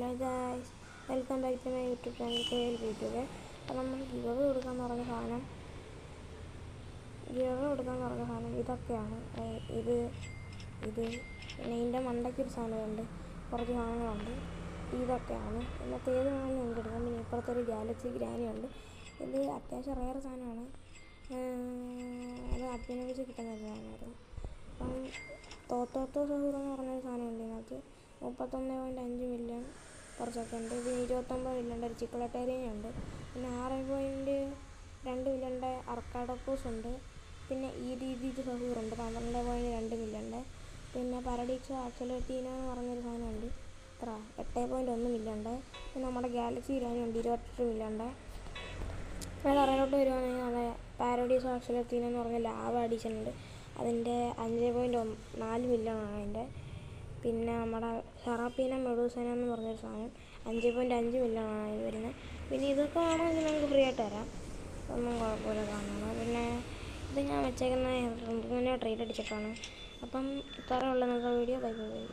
Hello guys, welcome back to my YouTube channel KL വീഡിയോയിൽ. അപ്പോൾ നമ്മൾ ഗിവ് അവേ കൊടുക്കാൻ പറഞ്ഞ സാധനം ഇതൊക്കെയാണ്. ഇത് പിന്നെ ഇതിൻ്റെ മണ്ടയ്ക്കൊരു സാധനമുണ്ട്, കുറച്ച് സാധനങ്ങളുണ്ട്. ഇതൊക്കെയാണ് ഇന്നത്തെ ഏത് വേണമെങ്കിലും നമുക്ക് എടുക്കാം. പിന്നെ ഇപ്പുറത്തൊരു ഗാലക്സി ഗ്രാനിയുണ്ട്. ഇത് അത്യാവശ്യം റെയർ സാധനമാണ്. അത് അഡ്മിനോവിച്ച് കിട്ടുന്ന ഒരു സാധനമായിരുന്നു. അപ്പം തോത്തോത്തോ സഹൂർ എന്ന് പറഞ്ഞൊരു സാധനമുണ്ട്. ഇതിനകത്ത് 31.5 മില്യൺ പെർ സെക്കൻഡ്. പിന്നെ 29 മില്യൻ്റെ ഒരു ചിക്കളട്ടേറിയുണ്ട്. പിന്നെ 6.2 മില്യൻ്റെ അർക്കാഡോപ്പോസ് ഉണ്ട്. പിന്നെ ഈ രീതിയിൽ സഹൂറുണ്ട് 12.2 മില്യൻ്റെ. പിന്നെ പാരഡീക്സോ ആക്സലേറ്റീനോ എന്ന് പറഞ്ഞൊരു സാധനമുണ്ട്, 8.1 മില്യൻ്റെ. പിന്നെ നമ്മുടെ ഗാലക്സി ഗ്രാനിയുണ്ട് 28 മില്യൻ്റെ. അത് അറിയിലോട്ട് വരുവാണെങ്കിൽ നമ്മുടെ പാരഡീസോ ആക്സലേറ്റീനോ എന്ന് പറഞ്ഞ ലാവ അഡീഷൻ ഉണ്ട്, അതിൻ്റെ 5.4 മില്യണാണ് അതിൻ്റെ. പിന്നെ നമ്മുടെ സെറാപ്പീന മെഡൂസന എന്ന് പറഞ്ഞൊരു സാധനം 5.5 മില്യണാണ് അതിന് വരുന്നത്. പിന്നെ ഇതൊക്കെ വേണമെങ്കിൽ നമുക്ക് ഫ്രീ ആയിട്ട് തരാം, ഒന്നും കുഴപ്പമില്ല കാണണം. പിന്നെ ഇത് ഞാൻ വെച്ചേക്കുന്ന ട്രെയിൻ അടിച്ചിട്ടാണ്. അപ്പം ഇത്രയുള്ള നിങ്ങൾക്ക് വീഡിയോ. Bye bye.